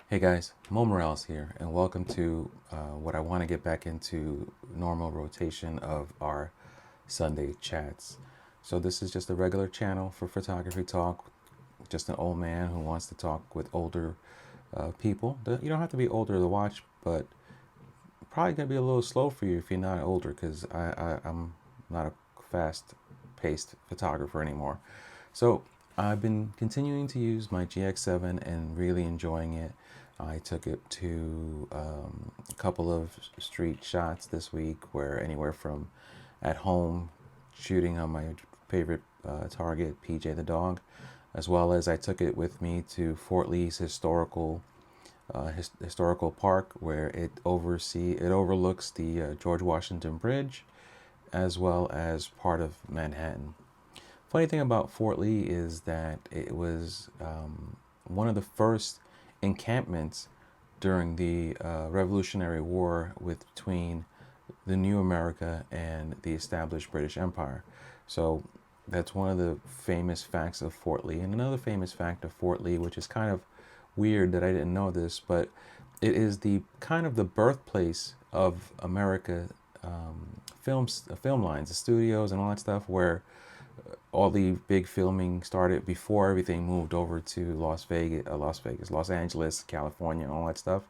Hey guys, Mo Morales here, and welcome to what I want to get back into normal rotation of our Sunday chats. So, this is just a regular channel for photography talk, just an old man who wants to talk with older people. You don't have to be older to watch, but probably going to be a little slow for you if you're not older because I'm not a fast paced photographer anymore. So I've been continuing to use my GX7 and really enjoying it. I took it to a couple of street shots this week, where anywhere from at home shooting on my favorite target, PJ the dog, as well as I took it with me to Fort Lee's historical park, where it overlooks the George Washington Bridge, as well as part of Manhattan. Funny thing about Fort Lee is that it was one of the first encampments during the Revolutionary War between the New America and the established British Empire. So that's one of the famous facts of Fort Lee. And another famous fact of Fort Lee, which is kind of weird that I didn't know this, but it is the kind of the birthplace of America film lines, the studios and all that stuff, where all the big filming started before everything moved over to Los Angeles, California, and all that stuff.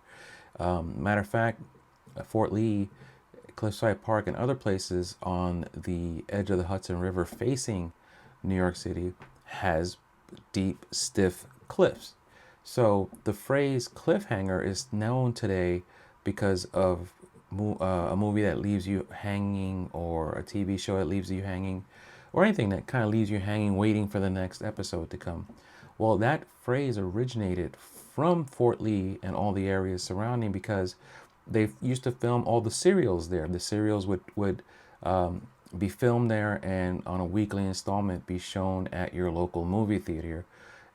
Matter of fact, Fort Lee, Cliffside Park, and other places on the edge of the Hudson River facing New York City has deep, stiff cliffs. So the phrase cliffhanger is known today because of a movie that leaves you hanging, or a TV show that leaves you hanging, or anything that kind of leaves you hanging, waiting for the next episode to come. Well, that phrase originated from Fort Lee and all the areas surrounding, because they used to film all the serials there. The serials would be filmed there and on a weekly installment be shown at your local movie theater.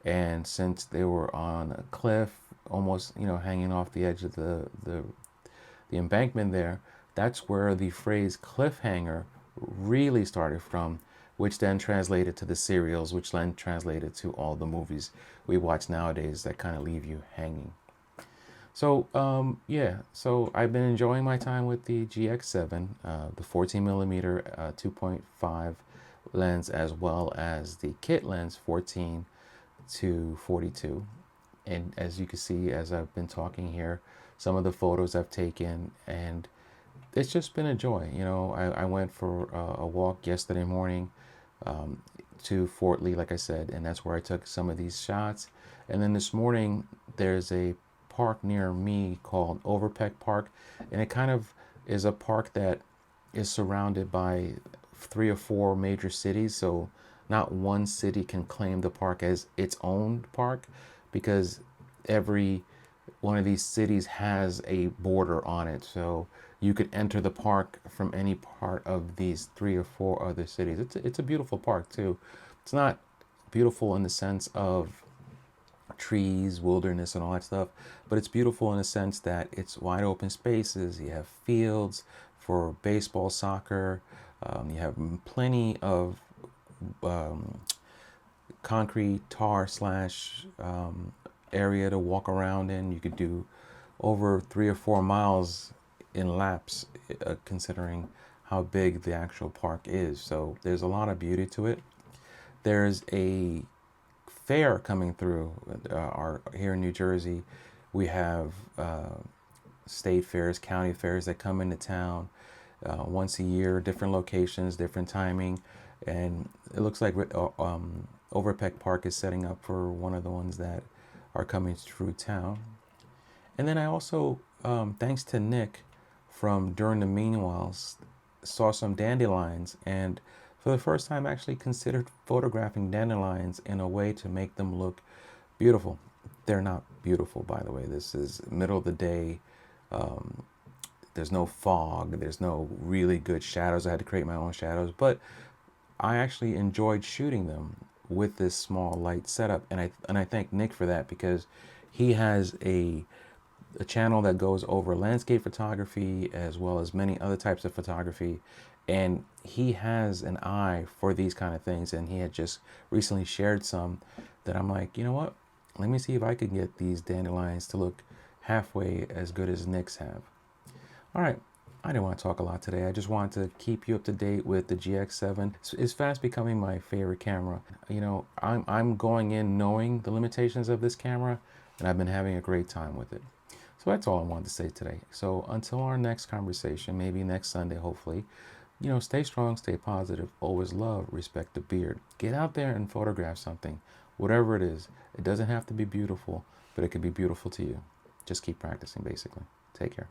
And since they were on a cliff, almost hanging off the edge of the embankment there, that's where the phrase cliffhanger really started from, which then translated to the serials, which then translated to all the movies we watch nowadays that kind of leave you hanging. So yeah, so I've been enjoying my time with the GX7, the 14 millimeter 2.5 lens, as well as the kit lens 14 to 42. And as you can see, as I've been talking here, some of the photos I've taken, and it's just been a joy. I went for a walk yesterday morning um, to Fort Lee, like I said, and that's where I took some of these shots. And then this morning, there's a park near me called Overpeck Park, and it kind of is a park that is surrounded by three or four major cities. So not one city can claim the park as its own park, because every one of these cities has a border on it. So you could enter the park from any part of these three or four other cities. It's a beautiful park too. It's not beautiful in the sense of trees, wilderness, and all that stuff, but it's beautiful in the sense that it's wide open spaces. You have fields for baseball, soccer. You have plenty of um, concrete tar slash area to walk around in. You could do over 3 or 4 miles in laps, considering how big the actual park is. So there's a lot of beauty to it. There's a fair coming through our here in New Jersey. We have state fairs, county fairs that come into town once a year, different locations, different timing, and it looks like Overpeck Park is setting up for one of the ones that are coming through town. And then I also, thanks to Nick from During the Meanwhiles, saw some dandelions, and for the first time actually considered photographing dandelions in a way to make them look beautiful. They're not beautiful, by the way. This is middle of the day. Um, there's no fog. There's no really good shadows. I had to create my own shadows, but I actually enjoyed shooting them with this small light setup, and I thank Nick for that, because he has a channel that goes over landscape photography as well as many other types of photography, and he has an eye for these kind of things, and he had just recently shared some that I'm like, you know what, let me see if I can get these dandelions to look halfway as good as Nick's have. All right, I didn't want to talk a lot today. I just wanted to keep you up to date with the GX7. It's fast becoming my favorite camera. You know, I'm going in knowing the limitations of this camera, and I've been having a great time with it. So that's all I wanted to say today. So until our next conversation, maybe next Sunday, hopefully, you know, stay strong, stay positive, always love, respect the beard. Get out there and photograph something, whatever it is. It doesn't have to be beautiful, but it can be beautiful to you. Just keep practicing, basically. Take care.